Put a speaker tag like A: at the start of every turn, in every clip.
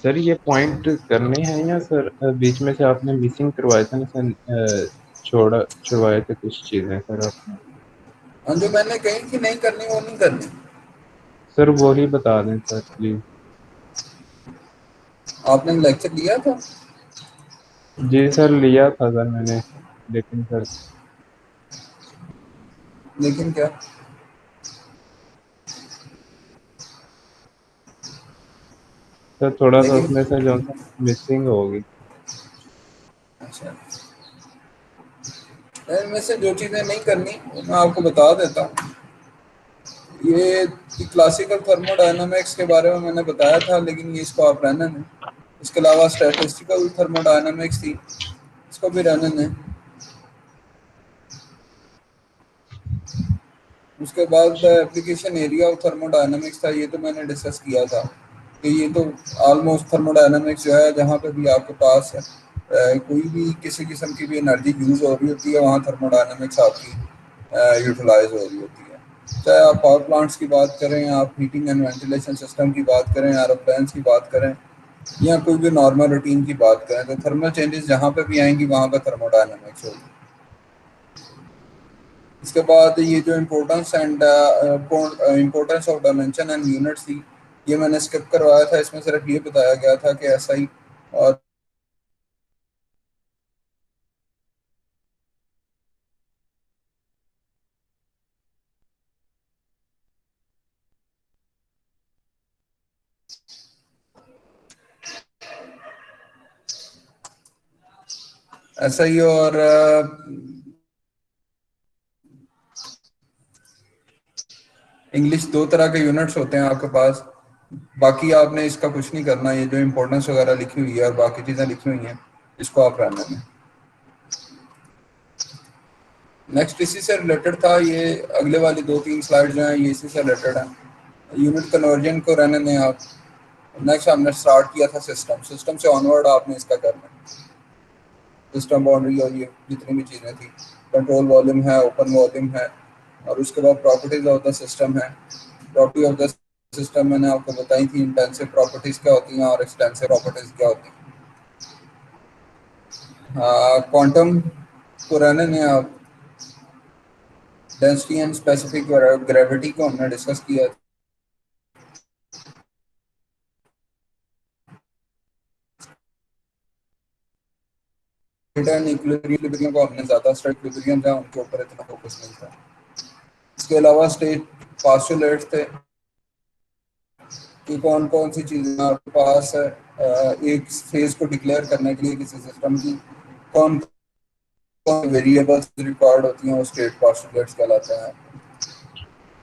A: Sir ये point करने हैं या सर बीच में से आपने मिसिंग करवाया था ना सर, छुड़वाए थे कुछ चीजें सर आपने।
B: हाँ, जो मैंने कही कि नहीं करनी वो नहीं करनी।
A: सर वो ही बता दें सर प्लीज।
B: आपने लेक्चर लिया था?
A: जी सर लिया था सर मैंने, लेकिन सर
B: लेकिन क्या?
A: सर थोड़ा सा
B: लेकिन
A: उसमें से जो सा मिसिंग होगी।
B: अच्छा, इनमें से जो चीज़ें नहीं करनी वो मैं आपको बता देता हूँ। ये क्लासिकल थर्मोडायनामिक्स के बारे में मैंने बताया था, लेकिन ये इसको आप रहने दें। इसके अलावा स्टैटिस्टिकल थर्मोडायनामिक्स थी, इसको भी रहने दें। उसके बाद एप्लीकेशन एरिया ऑफ थर्मोडायनामिक्स था, ये तो मैंने डिस्कस किया था कि ये तो ऑलमोस्ट थर्मोडायनामिक्स जो है जहाँ पे भी आपके पास कोई भी किसी किस्म की भी एनर्जी यूज़ हो रही होती है, वहाँ थर्मोडायनामिक्स आपकी यूटिलाइज हो रही होती है। चाहे आप पावर प्लांट्स की बात करें, आप हीटिंग एंड वेंटिलेशन सिस्टम की बात करें, एरोप्लेन्स की बात करें, या कोई भी नॉर्मल रूटीन की बात करें, तो थर्मल चेंजेस जहाँ पे भी आएंगी वहाँ पे थर्मोडायनामिक्स होगी। इसके बाद ये जो importance and importance of dimension and units थी, ये मैंने स्किप करवाया था। इसमें सिर्फ ये बताया गया था कि एसआई और एसआई और इंग्लिश, दो तरह के यूनिट्स होते हैं आपके पास। बाकी आपने इसका कुछ नहीं करना, ये जो इम्पोर्टेंस वगैरह लिखी हुई है और बाकी चीज़ें लिखी हुई हैं, इसको आप रहने दें। नेक्स्ट इसी से रिलेटेड था ये, अगले वाली दो तीन स्लाइड जो हैं ये इसी से रिलेटेड हैं। यूनिट कन्वर्जन को रहने दें आप। नेक्स्ट हमने स्टार्ट किया था सिस्टम, सिस्टम से ऑनवर्ड आपने इसका करना है। सिस्टम बाउंड्री और ये जितनी भी चीज़ें थी, कंट्रोल वॉल्यूम है, ओपन वॉल्यूम है, और उसके बाद प्रॉपर्टीज ऑफ द सिस्टम है। प्रॉपर्टी ऑफ द सिस्टम मैंने आपको बताई थी, इंटेंसिव प्रॉपर्टीज क्या होती हैं और एक्सटेंसिव प्रॉपर्टीज क्या होती हैं। क्वांटम को रहने में आप, डेंसिटी एंड स्पेसिफिक ग्रेविटी को हमने डिस्कस किया। एंड इक्विलिब्रियम को हमने ज़्यादा स्टेट इक्विलिब्रियम है उनके ऊपर इतना फोकस नहीं था। इसके अलावा स्टेट पास्टुलेट्स थे कि कौन कौन सी चीज़ें आपके पास है एक फेज को डिक्लेयर करने के लिए किसी सिस्टम की, कौन कौन वेरिएबल्स रिकॉर्ड होती हैं, वो स्टेट पास्टुलेट्स कहलाते हैं।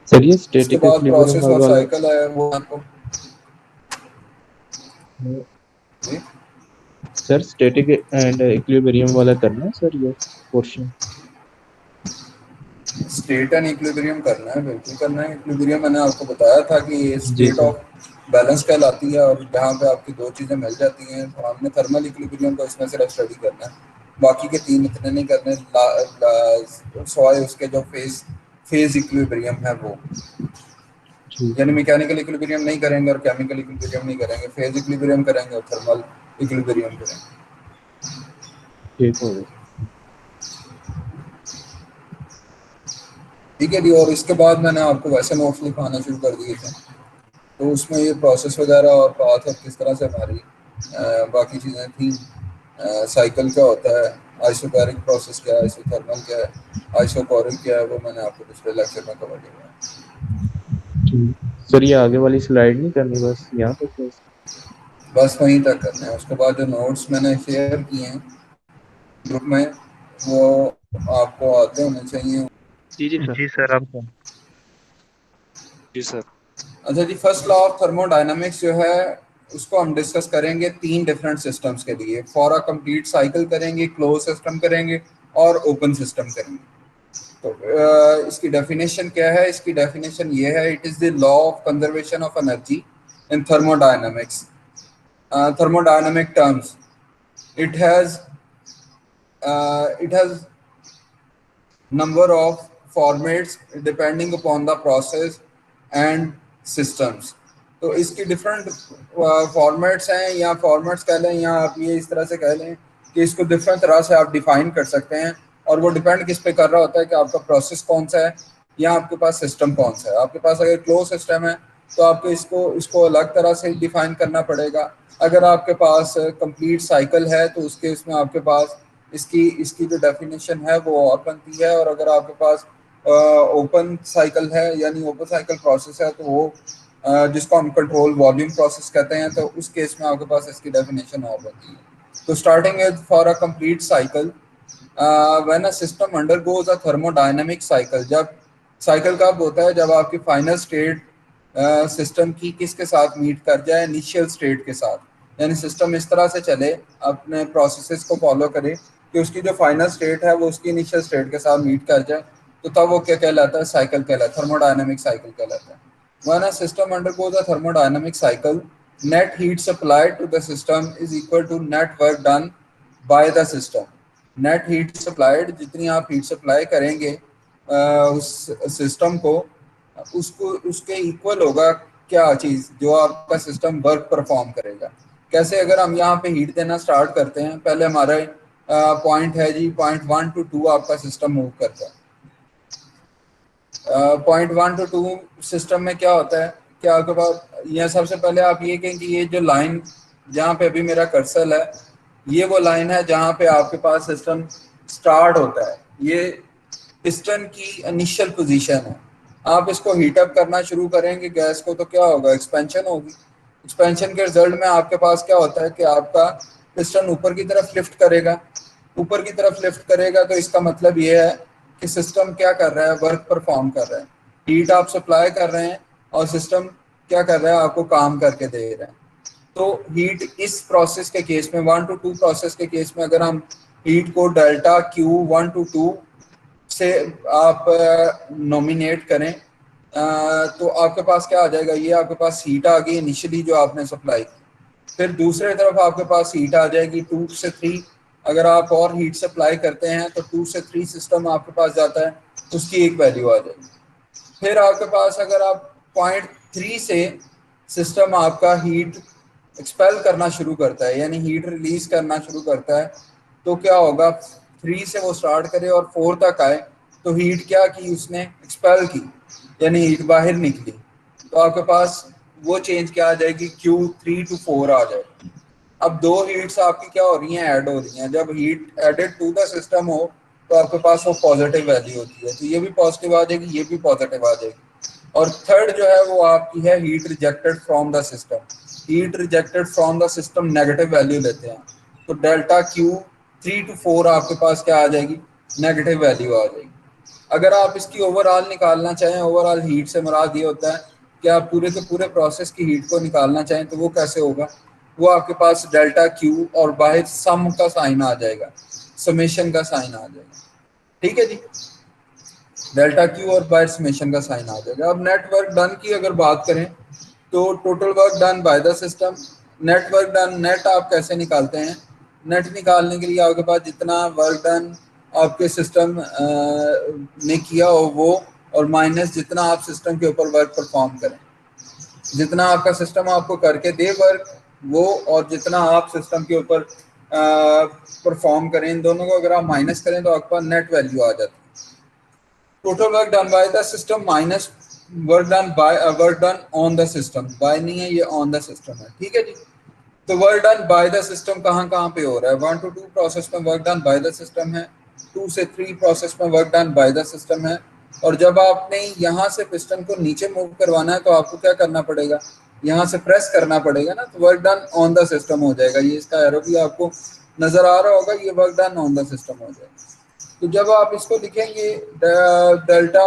A: सर ये
B: उसके
A: स्टैटिक
B: बाद
A: इक्विलिब्रियम
B: प्रोसेस और
A: वाला।
B: साइकिल है वो आपको जी।
A: सर स्टैटिक एंड इक्विलिब्रियम वाला करना है सर ये पोर्शन।
B: स्टेट एंड इक्विलिब्रियम करना है, बिल्कुल करना है। इक्विलिब्रियम मैंने आपको बताया था कि ये
A: जी
B: स्टेट
A: सर।
B: ऑफ बैलेंस कहलाती है, और जहाँ पे आपकी दो चीज़ें मिल जाती हैं, तो हमने थर्मल इक्विलिब्रियम को इसमें सिर्फ स्टडी करना है। बाकी के तीन इतने नहीं करने, सवाए उसके जो फेज इक्विलिब्रियम है वो,
A: ठीक
B: यानी
A: है।
B: मैकेनिकल इक्विलिब्रियम नहीं करेंगे और केमिकल इक्विलिब्रियम नहीं करेंगे, फेज इक्विलिब्रियम करेंगे और थर्मल इक्विलिब्रियम करेंगे।
A: ठीक हो गया।
B: ठीक है जी। और इसके बाद मैंने आपको वैसे नोट्स लिखाना शुरू कर दिए थे, तो उसमें ये प्रोसेस वगैरह और पाथ और किस तरह से हमारी बाकी चीज़ें थी। साइकिल क्या होता है, आइसोबैरिक प्रोसेस क्या है, आइसोथर्मल क्या है, आइसोकोरिक क्या है, वो मैंने आपको पिछले लेक्चर में कवर किया है।
A: ठीक सर, ये आगे वाली स्लाइड नहीं करनी, बस यहाँ तक बस।
B: बस वहीं तक करना है। उसके बाद जो नोट्स मैंने शेयर किए हैं ग्रुप में, वो आपको आते होने चाहिए।
A: जी जी सर।
C: जी सर आप। जी सर।
B: अच्छा जी, फर्स्ट लॉ ऑफ थर्मोडायनामिक्स जो है उसको हम डिस्कस करेंगे तीन डिफरेंट सिस्टम्स के लिए। फॉर अ कंप्लीट साइकिल करेंगे, क्लोज सिस्टम करेंगे, और ओपन सिस्टम करेंगे। तो इसकी डेफिनेशन क्या है? इसकी डेफिनेशन ये है, it is the law of conservation of energy in thermodynamics, thermodynamic terms. It has number of formats depending upon the process and systems. तो इसकी डिफरेंट फॉर्मेट्स हैं, या फॉर्मेट्स कह लें, या आप ये इस तरह से कह लें कि इसको डिफरेंट तरह से आप डिफाइन कर सकते हैं, और वो डिपेंड किस पे कर रहा होता है कि आपका प्रोसेस कौन सा है या आपके पास सिस्टम कौन सा है। आपके पास अगर क्लोज सिस्टम है तो आपको इसको इसको अलग तरह से डिफाइन करना पड़ेगा। अगर आपके पास कंप्लीट साइकिल है तो उसके इसमें आपके पास इसकी इसकी जो डेफिनेशन है वो और बनती है। और अगर आपके पास ओपन साइकिल है यानी ओपन साइकिल प्रोसेस है तो वो जिसको हम कंट्रोल वॉल्यूम प्रोसेस कहते हैं, तो उस केस में आपके पास इसकी डेफिनेशन और बनती है। तो starting with for a complete cycle when a system undergoes a thermodynamic cycle, जब साइकिल कब होता है, जब आपकी फाइनल स्टेट सिस्टम की किसके साथ मीट कर जाए, इनिशियल स्टेट के साथ। यानी सिस्टम इस तरह से चले, अपने प्रोसेसेस को फॉलो करे कि उसकी जो फाइनल स्टेट है वो उसकी इनिशियल स्टेट के साथ मीट कर जाए, तो तब वो क्या कहलाता है, साइकिल कहलाता है, थर्मोडायनेमिक साइकिल कहलाता है। When a system undergoes a thermodynamic cycle, net heat supplied to the system is equal to net work done by the system. Net heat supplied, जितनी आप हीट सप्लाई करेंगे उस सिस्टम को, उसको उसके इक्वल होगा क्या चीज़, जो आपका सिस्टम वर्क परफॉर्म करेगा। कैसे, अगर हम यहाँ पे हीट देना स्टार्ट करते हैं, पहले हमारा पॉइंट है जी, पॉइंट 1 to 2 आपका सिस्टम मूव करता है। पॉइंट 1 to 2 सिस्टम में क्या होता है कि आपके पास, यह सबसे पहले आप ये कहें कि ये जो लाइन जहाँ पे अभी मेरा कर्सर है, ये वो लाइन है जहाँ पे आपके पास सिस्टम स्टार्ट होता है। ये पिस्टन की इनिशियल पोजीशन है। आप इसको हीट अप करना शुरू करेंगे गैस को, तो क्या होगा, एक्सपेंशन होगी। एक्सपेंशन के रिजल्ट में आपके पास क्या होता है कि आपका पिस्टन ऊपर की तरफ लिफ्ट करेगा। ऊपर की तरफ लिफ्ट करेगा तो इसका मतलब ये है कि सिस्टम क्या कर रहा है, वर्क परफॉर्म कर रहा है। हीट आप सप्लाई कर रहे हैं और सिस्टम क्या कर रहा है, आपको काम करके दे रहा है। तो हीट इस प्रोसेस के केस में, 1 to 2 प्रोसेस के केस में, अगर हम हीट को डेल्टा क्यू 1 to 2 से आप नॉमिनेट करें तो आपके पास क्या आ जाएगा, ये आपके पास हीट आ गई इनिशियली जो आपने सप्लाई की। फिर दूसरे तरफ आपके पास हीट आ जाएगी 2 से 3। अगर आप और हीट सप्लाई करते हैं तो 2 से 3 सिस्टम आपके पास जाता है, उसकी एक वैल्यू आ जाएगी। फिर आपके पास अगर आप पॉइंट 3 से सिस्टम आपका हीट एक्सपेल करना शुरू करता है, यानी हीट रिलीज करना शुरू करता है, तो क्या होगा, 3 से वो स्टार्ट करे और 4 तक आए, तो हीट क्या की, उसने एक्सपेल की, यानी हीट बाहर निकली। तो आपके पास वो चेंज क्या आ जाएगी, Q3 to 4 आ जाएगी। अब दो हीट्स आपकी क्या हो रही हैं, ऐड हो रही हैं। जब heat added to the system हो तो आपके पास वो पॉजिटिव वैल्यू होती है, तो ये भी पॉजिटिव आ जाएगी, ये भी पॉजिटिव आ जाएगी। और थर्ड जो है वो आपकी है heat rejected from the system. Heat rejected from the system negative value लेते हैं, तो डेल्टा Q3 to 4 आपके पास क्या आ जाएगी, नेगेटिव वैल्यू आ जाएगी। अगर आप इसकी ओवरऑल निकालना चाहें, ओवरऑल हीट से मुराद ये होता है कि आप पूरे के पूरे प्रोसेस की हीट को निकालना चाहें, तो वो कैसे होगा, वो आपके पास डेल्टा क्यू और बाहर सम का साइन आ जाएगा, समेशन का साइन आ जाएगा। ठीक है जी, डेल्टा क्यू और बाहर समेशन का साइन आ जाएगा। अब नेटवर्क डन की अगर बात करें तो total work done by the system, network done, net आप कैसे निकालते हैं, नेट निकालने के लिए आपके पास जितना वर्क डन आपके सिस्टम ने किया हो वो, और माइनस जितना आप सिस्टम के ऊपर वर्क परफॉर्म करें। जितना आपका सिस्टम आपको करके दे वर्क वो, और जितना आप सिस्टम के ऊपर परफॉर्म करें, इन दोनों को अगर आप माइनस करें तो आपके पास नेट वैल्यू आ जाती है। Total work done by the system minus work done on the system, by नहीं है ये, ऑन द सिस्टम है। ठीक है जी, तो work done by the system कहाँ कहाँ पे हो रहा है, 1 to 2 प्रोसेस में work done by the system है, 2 से 3 प्रोसेस में work done by the system है। और जब आपने यहाँ से पिस्टन को नीचे मूव करवाना है तो आपको क्या करना पड़ेगा, यहाँ से प्रेस करना पड़ेगा ना, तो work done on the system हो जाएगा। ये इसका एरो भी आपको नजर आ रहा होगा, ये work done on the system हो जाएगा। तो जब आप इसको लिखेंगे delta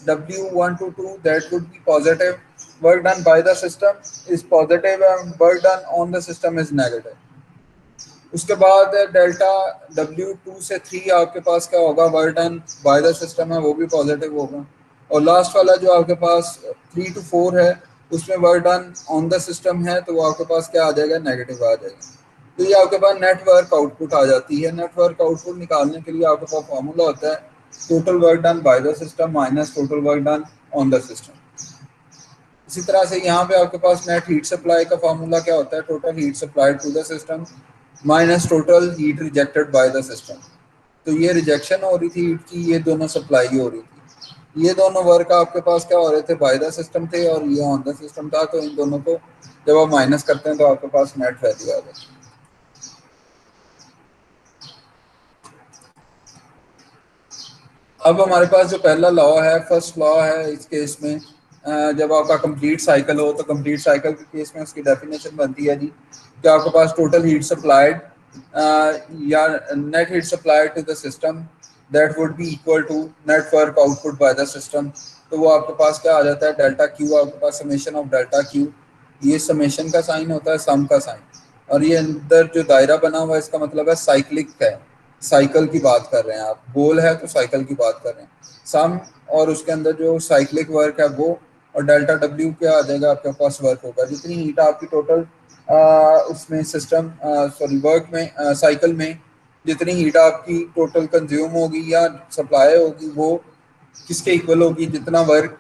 B: W1 to 2 that would B positive, work done by the system is positive and work done on the system is negative. उसके बाद डेल्टा W2 से 3 आपके पास क्या होगा, work done by the system है, वो भी पॉजिटिव होगा। और लास्ट वाला जो आपके पास 3 to 4 है, उसमें work done on the system है, तो वो आपके पास क्या आ जाएगा, नेगेटिव आ जाएगा। तो ये आपके पास नेटवर्क आउटपुट आ जाती है। नेटवर्क आउटपुट निकालने के लिए आपके पास फॉर्मूला होता है total work done by the system minus total work done on the system. इसी तरह से यहाँ पे आपके पास नेट हीट सप्लाई का फार्मूला क्या होता है, total heat supplied to the system minus total heat rejected by the system. तो ये रिजेक्शन हो रही थी हीट की, ये दोनों सप्लाई हो रही थी, ये दोनों वर्क आपके पास क्या हो रहे थे, बाय द सिस्टम थे और ये ऑन द सिस्टम था। तो इन दोनों को जब आप माइनस करते हैं तो आपके पास नेट वैल्यू आ जाती है। अब हमारे पास जो पहला लॉ है, फर्स्ट लॉ है इस केस में, जब आपका कंप्लीट साइकिल हो तो कंप्लीट साइकिल के केस में उसकी डेफिनेशन बनती है जी कि आपके पास टोटल हीट सप्लाइड या net heat supplied to the system that would be equal to net work output by the system. तो वो आपके पास क्या आ जाता है, डेल्टा क्यू, आपके पास समेशन ऑफ डेल्टा क्यू, ये समेशन का साइन होता है, सम का साइन, और ये अंदर जो दायरा बना हुआ है इसका मतलब है साइक्लिक है, साइकिल की बात कर रहे हैं आप, गोल है तो साइकिल की बात कर रहे हैं, सम और उसके अंदर जो साइक्लिक वर्क है वो, और डेल्टा डब्ल्यू क्या आ जाएगा, आपके पास वर्क होगा, जितनी हीट आपकी टोटल उसमें सिस्टम सॉरी वर्क में साइकिल में जितनी हीट आपकी टोटल कंज्यूम होगी या सप्लाई होगी वो किसके इक्वल होगी, जितना वर्क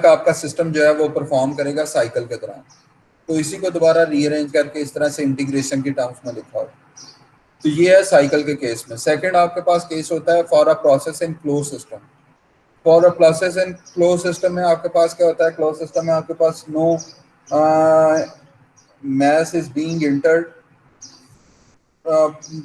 B: आपका सिस्टम जो है वो परफॉर्म करेगा साइकिल के दौरान। तो इसी को दोबारा रीअरेंज करके इस तरह से इंटीग्रेशन की टर्म्स में लिखा हो। तो ये है साइकिल के केस में। सेकंड आपके पास केस होता है for a process in close system. For a process in close system में आपके पास क्या होता है, क्लोज सिस्टम में आपके पास no mass is being entered,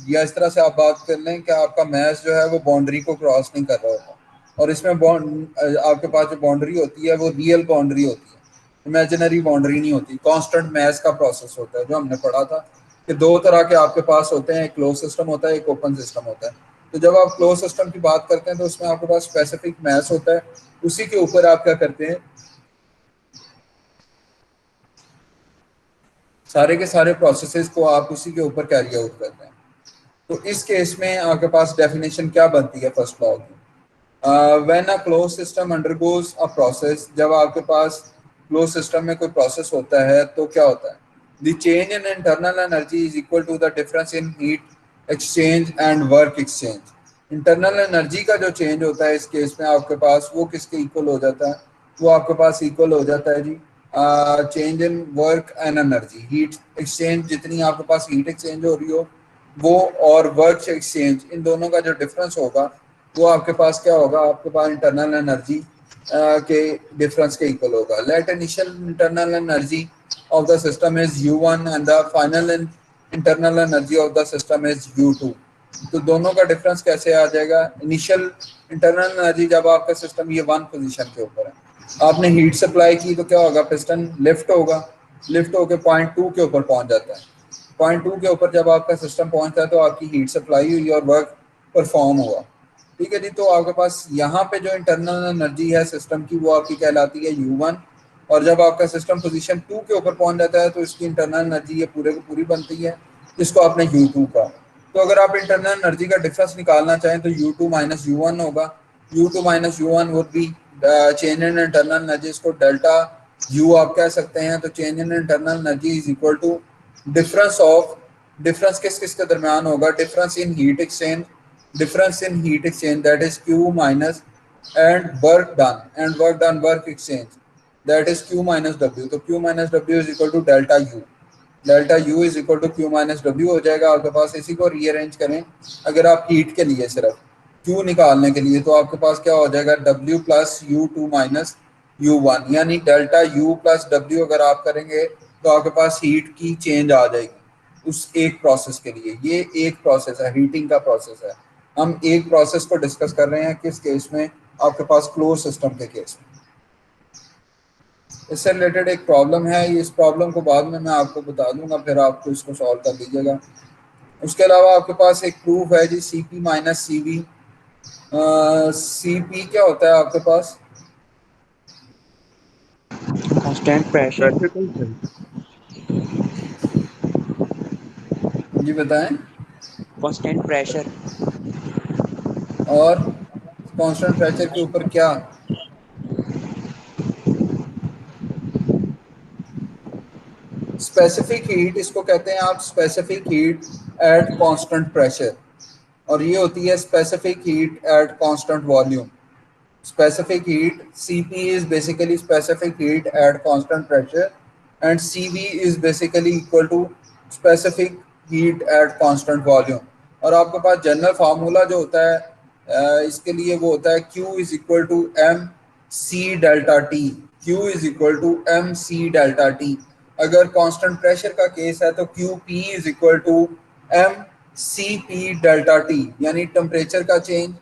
B: या इस तरह से आप बात कर लें कि आपका मैच जो है वो बाउंड्री को क्रॉस नहीं कर रहा होता, और इसमें बॉन्ड आपके पास जो बाउंड्री होती है वो रियल बाउंड्री होती है, इमेजिनरी बाउंड्री नहीं होती। कांस्टेंट मैच का प्रोसेस होता है, जो हमने पढ़ा था कि दो तरह के आपके पास होते हैं, एक क्लोज सिस्टम होता है, एक ओपन सिस्टम होता है। तो जब आप क्लोज सिस्टम की बात करते हैं तो उसमें आपके पास स्पेसिफिक मैच होता है, उसी के ऊपर आप क्या करते हैं, सारे के सारे प्रोसेसेस को आप उसी के ऊपर कैरी आउट करते हैं। तो इस केस में आपके पास डेफिनेशन क्या बनती है फर्स्ट लॉ की, when a close system undergoes a process, जब आपके पास क्लोज सिस्टम में कोई प्रोसेस होता है तो क्या होता है, the change in internal energy is equal to the difference in heat exchange and work exchange. Internal energy का जो चेंज होता है इस केस में आपके पास वो किसके इक्वल हो जाता है, वो आपके पास इक्वल हो जाता है जी change in work and energy, heat exchange, जितनी आपके पास हीट एक्सचेंज हो रही हो वो, और वर्क एक्सचेंज, इन दोनों का जो डिफरेंस होगा वो आपके पास क्या होगा, आपके पास इंटरनल एनर्जी के डिफरेंस के इक्वल होगा। Let initial internal energy of the system is U1 and the final internal energy of the system is U2। तो दोनों का डिफरेंस कैसे आ जाएगा, इनिशियल इंटरनल एनर्जी जब आपका सिस्टम ये 1 पोजीशन के ऊपर है, आपने हीट सप्लाई की तो क्या होगा, पिस्टन लिफ्ट होगा, लिफ्ट होकर पॉइंट 2 के ऊपर पहुंच जाता है। पॉइंट 2 के ऊपर जब आपका सिस्टम पहुंचता है तो आपकी हीट सप्लाई हुई और वर्क परफॉर्म हुआ। ठीक है जी, तो आपके पास यहाँ पे जो इंटरनल एनर्जी है सिस्टम की वो आपकी कहलाती है U1, और जब आपका सिस्टम पोजीशन 2 के ऊपर पहुंच जाता है तो इसकी इंटरनल एनर्जी ये पूरे को पूरी बनती है, जिसको आपने U2 का। तो अगर आप इंटरनल एनर्जी का डिफरेंस निकालना चाहें तो U2 माइनस U1 होगा। U2 minus U1 would be change in internal energy, इसको डेल्टा U आप कह सकते हैं। तो change in internal energy is equal to difference of, difference किस किस के दरमियान होगा, difference in heat exchange, difference in heat exchange that is Q minus and work done, and work done work exchange that is Q minus W। तो Q minus W is equal to delta U, delta U is equal to Q minus W हो जाएगा आपके पास। इसी को rearrange करें अगर आप heat के लिए सिर्फ Q निकालने के लिए, तो आपके पास क्या हो जाएगा, W plus U2 minus U1, यानी डेल्टा U प्लस W अगर आप करेंगे तो आपके पास हीट की चेंज आ जाएगी उस एक प्रोसेस के लिए। ये एक प्रोसेस है, हीटिंग का प्रोसेस है। हम एक प्रोसेस को डिस्कस कर रहे हैं किस केस में, आपके पास क्लोज सिस्टम के केस में। इससे रिलेटेड एक प्रॉब्लम है, इस प्रॉब्लम को बाद में मैं आपको बता दूंगा, फिर आपको इसको सॉल्व कर लीजिएगा। उसके अलावा आपके पास एक प्रूफ है जी CP माइनस CV। CP क्या होता है आपके पास,
C: कांस्टेंट प्रेशर।
B: जी बताएं।
C: Constant pressure.
B: और कांस्टेंट प्रेशर के ऊपर क्या, स्पेसिफिक हीट, इसको कहते हैं आप specific heat at constant pressure, और ये होती है specific heat at constant volume. specific heat. Cp is basically specific heat at constant pressure and Cv is basically equal to specific heat at constant volume. और आपके पास general formula जो होता है इसके लिए वो होता है Q is equal to M C delta T. Q is equal to M C delta T. अगर कांस्टेंट प्रेशर का केस है तो Q P is equal to M C P delta T, यानी टेम्परेचर का चेंज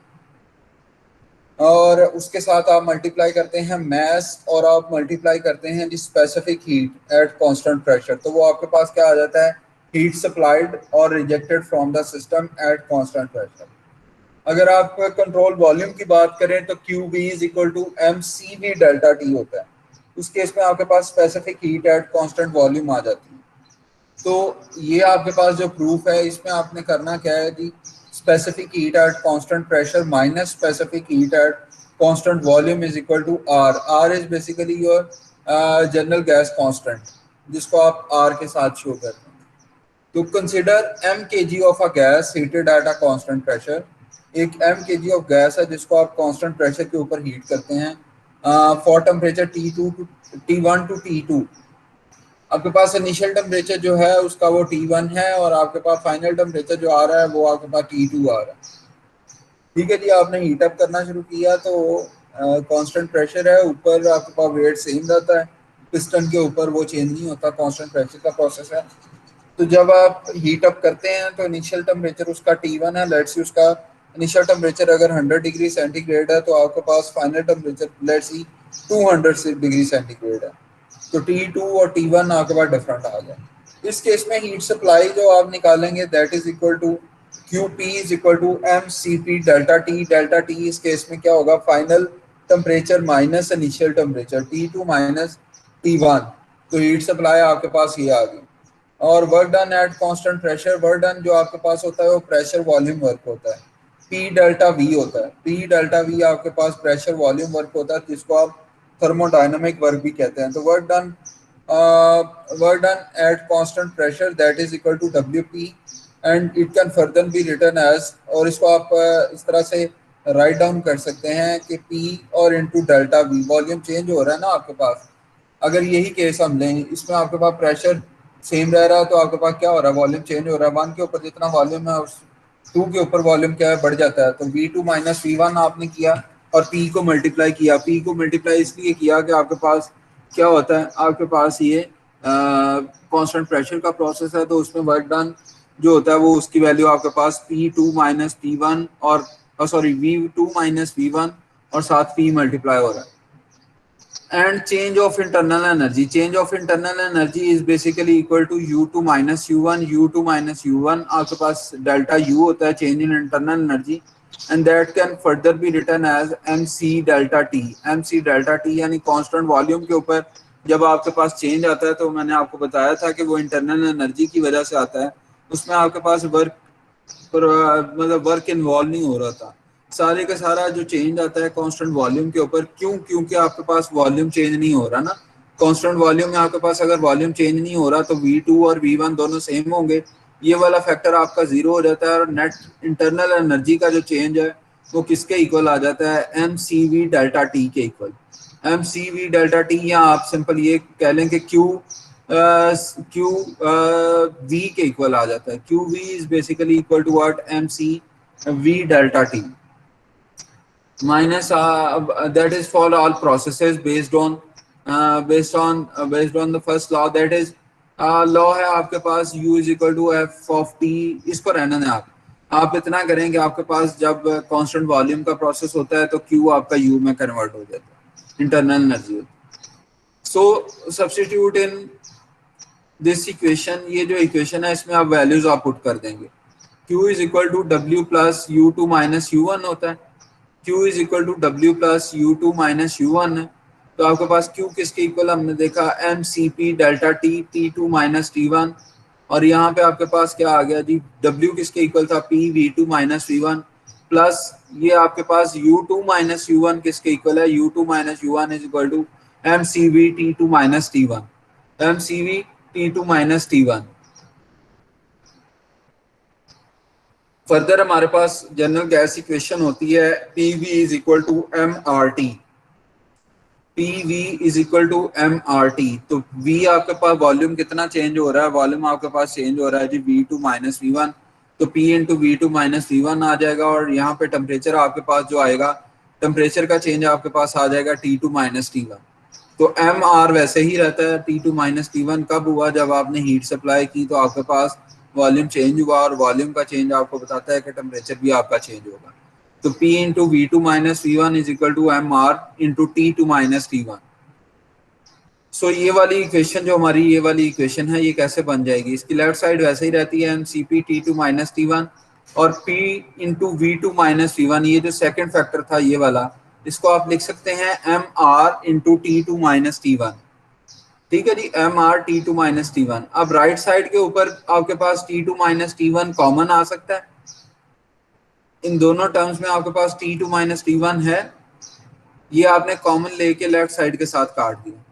B: और उसके साथ आप मल्टीप्लाई करते हैं मैस और आप मल्टीप्लाई करते हैं जी specific heat at constant pressure, तो वो आपके पास क्या आ जाता है, हीट सप्लाइड और rejected from the system at constant pressure. अगर आप कंट्रोल वॉल्यूम की बात करें तो Q B is equal to M C V delta T होता है. उस केस में आपके पास specific heat at constant volume आ जाती है. तो ये आपके पास जो प्रूफ है इसमें आपने करना क्या है जी, specific heat at constant pressure minus specific heat at constant volume is equal to R. R is basically your general gas constant जिसको आप R के साथ शो करते हैं. तो consider m kg of a gas heated at a constant pressure. एक m kg of gas है जिसको आप constant pressure के ऊपर हीट करते हैं for temperature T2 to T1 to T2. आपके पास इनिशियल टेम्परेचर जो है उसका वो T1 है और आपके पास फाइनल टेम्परेचर जो आ रहा है वो आपके पास T2 आ रहा है. ठीक है जी, आपने हीट अप करना शुरू किया तो कांस्टेंट प्रेशर है, ऊपर आपके पास वेट सेम रहता है, पिस्टन के ऊपर वो चेंज नहीं होता, कांस्टेंट प्रेशर का प्रोसेस है. तो जब आप हीट अप करते हैं तो इनिशियल टेम्परेचर उसका T1 है, लेट्स सी उसका इनिशियल टेम्परेचर अगर 100 डिग्री सेंटीग्रेड है तो आपके पास final temperature let's see 200 degree centigrade है. तो T2 और T1 आपके पास डिफरेंट आ गया. इस केस में हीट सप्लाई जो आप निकालेंगे that is equal to QP is equal to MCP delta T. Delta T इस केस में क्या होगा, final temperature minus initial temperature T2 minus T1. तो हीट सप्लाई आपके पास ये आ गई. और work done at constant pressure, work done जो आपके पास होता है वो प्रेशर वॉल्यूम वर्क होता है, P डेल्टा V होता है. P डेल्टा V आपके पास प्रेशर वॉल्यूम वर्क होता है जिसको आप थर्मोडायनामिक वर्क भी कहते हैं. तो work done at constant pressure that is equal to WP and it can further be written as, और इसको आप इस तरह से राइट डाउन कर सकते हैं कि P और into delta V. Volume change हो रहा है ना आपके पास, अगर यही केस हम लें इसमें आपके पास प्रेशर सेम रह रहा है तो आपके पास क्या हो रहा है, वॉल्यूम चेंज हो रहा है. 1 के ऊपर जितना वॉल्यूम है उस 2 के ऊपर वॉल्यूम क्या है, बढ़ जाता है. तो V2 माइनस V1 आपने किया और P को मल्टीप्लाई किया. P को मल्टीप्लाई इसलिए किया कि आपके पास क्या होता है, आपके पास ये कांस्टेंट प्रेशर का प्रोसेस है तो उसमें वर्क डन जो होता है वो उसकी वैल्यू आपके पास P2 माइनस P1 और सॉरी V2 माइनस V1 और साथ P मल्टीप्लाई हो रहा है. And change of internal energy. Change of internal energy is basically equal to U2 minus U1. U2 minus U1 आपके पास delta U होता है change in internal energy and that can further be written as MC delta T. MC delta T यानी constant volume के ऊपर जब आपके पास change आता है तो मैंने आपको बताया था कि वो internal energy की वजह से आता है, उसमें आपके पास वर्क मतलब वर्क इन्वॉल्व नहीं हो रहा था. सारे का सारा जो चेंज आता है कांस्टेंट वॉल्यूम के ऊपर, क्योंकि आपके पास वॉल्यूम चेंज नहीं हो रहा ना. कांस्टेंट वॉल्यूम में आपके पास अगर वॉल्यूम चेंज नहीं हो रहा तो V2 और V1 दोनों सेम होंगे, ये वाला फैक्टर आपका जीरो हो जाता है और नेट इंटरनल एनर्जी का जो चेंज है वो किसके इक्वल आ जाता है, MCV डेल्टा टी के इक्वल. MCV डेल्टा टी या आप सिंपल ये कह लें कि Q V के इक्वल आ जाता है. QV is basically equal to what, MCV delta T minus that is for all processes based on the first law, that is law है आपके पास U is equal to F of T. इसको रहने दें आप इतना करें कि आपके पास जब कांस्टेंट वॉल्यूम का प्रोसेस होता है तो Q आपका U में कन्वर्ट हो जाता है, internal energy. So substitute in this equation, ये जो इक्वेशन है इसमें आप वैल्यूज आप पुट कर देंगे. Q is equal to W plus U2 minus U1 होता है. Q is equal to W plus U2 minus U1 है. तो आपके पास Q किसके इक्वल हमने देखा, MCP delta T T2 minus T1. और यहाँ पे आपके पास क्या आ गया जी, W किसके इक्वल था, P V2 minus V1 plus ये आपके पास U2 माइनस U1 किसके इक्वल है, U2 minus U1 is equal to MCV T2 minus T1. MCV T2 minus T1. Further हमारे पास जनरल गैस इक्वेशन होती है PV is equal to MRT। PV is equal to MRT। तो V आपके पास volume कितना change हो रहा है, वॉल्यूम आपके पास चेंज हो रहा है जी V2 माइनस V1, तो P into V2 minus V1 आ जाएगा, और यहाँ पे टेम्परेचर आपके पास जो आएगा, टेम्परेचर का चेंज आपके पास आ जाएगा T2 माइनस T1। तो MR वैसे ही रहता है, T2 माइनस T1 कब हुआ, जब आपने हीट सप्लाई की तो आपके पास वॉल्यूम चेंज हुआ, और वॉल्यूम का चेंज आपको बताता है कि टेम्परेचर भी आपका चेंज होगा। तो P into V2 minus V1 is equal to MR into T2 minus T1। So ये वाली इक्वेशन जो हमारी ये वाली इक्वेशन है, ये कैसे बन जाएगी, इसकी लेफ्ट साइड वैसे ही रहती है MCP T2 माइनस T1, और P into V2 minus V1, ये जो सेकेंड फैक्टर था ये वाला, इसको आप लिख सकते हैं MR into T2 minus T1। ठीक है जी, MR T2 माइनस T1। अब राइट साइड के ऊपर आपके पास T2 माइनस T1 कॉमन आ सकता है, इन दोनों टर्म्स में आपके पास T2 माइनस T1 है, ये आपने कॉमन लेके लेफ्ट साइड के साथ काट दिया,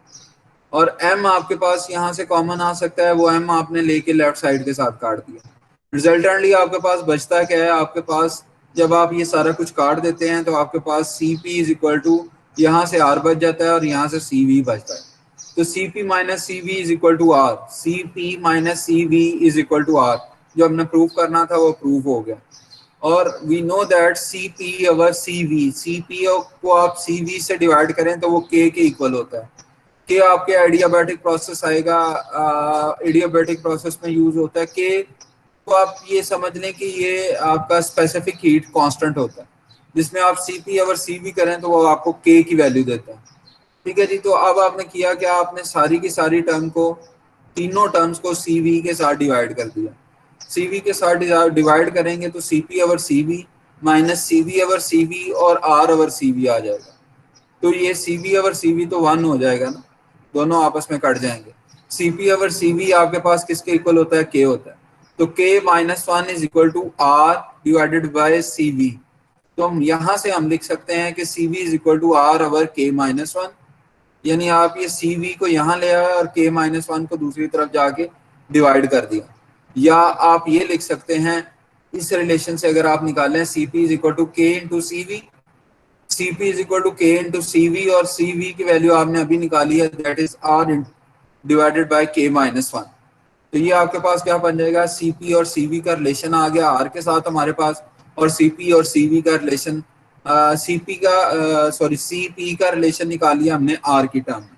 B: और M आपके पास यहाँ से कॉमन आ सकता है, वो M आपने लेके लेफ्ट साइड के साथ काट दिया। रिजल्टेंटली आपके पास बचता क्या है, आपके पास जब आप ये सारा कुछ काट देते हैं तो आपके पास CP इज इक्वल टू, यहाँ से R बच जाता है और यहाँ से CV बचता है, तो CP minus CV is equal to R, CP minus CV is equal to R। जो हमने प्रूव करना था वो प्रूव हो गया, और we know that CP over CV, CP को आप CV से डिवाइड करें तो वो K के इक्वल होता है। K आपके एडियाबैटिक प्रोसेस आएगा, एडियाबैटिक प्रोसेस में यूज होता है K, तो आप ये समझ लें कि ये आपका स्पेसिफिक हीट कांस्टेंट होता है, जिसमें आप CP ओवर CV करें तो वो आपको K की वैल्यू देता है। ठीक है जी, तो अब आपने किया क्या, आपने सारी की सारी टर्म को, तीनों टर्म्स को CV के साथ डिवाइड कर दिया। CV के साथ डिवाइड करेंगे तो CP over CV minus CV over CV और R ओवर CV आ जाएगा, तो ये CV ओवर CV तो 1 हो जाएगा ना, दोनों आपस में कट जाएंगे। CP ओवर CV आपके पास किसके इक्वल होता है, K होता है, तो K minus 1 is equal to R divided by CV। तो हम यहाँ से हम लिख सकते हैं कि CV is equal to R over K minus 1, यानी आप ये CV को यहाँ ले आए और K माइनस 1 को दूसरी तरफ जाके डिवाइड कर दिया, या आप ये लिख सकते हैं इस रिलेशन से अगर आप निकालें CP is equal to K into CV, CP is equal to K into CV, और CV की वैल्यू आपने अभी निकाली है, that is R divided by K minus 1। तो ये आपके पास क्या बन जाएगा, CP और CV का रिलेशन आ गया R के साथ हमारे पास, और CP और CV का रिलेशन, CP का रिलेशन निकाल लिया हमने R की टर्म में।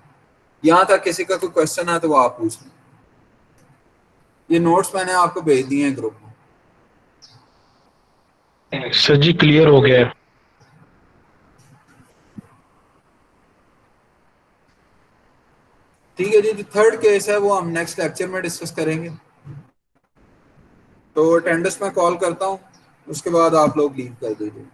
B: यहाँ तक किसी का कोई क्वेश्चन है तो वो आप पूछ लें, ये नोट्स मैंने आपको भेज दिए हैं ग्रुप में।
D: सर जी क्लियर हो गया है।
B: ठीक है जी, जो थर्ड केस है वो हम नेक्स्ट लेक्चर में डिस्कस करेंगे, तो अटेंडेंस में कॉल करता हूँ, उसके बाद आप लोग लीव कर दीजिए।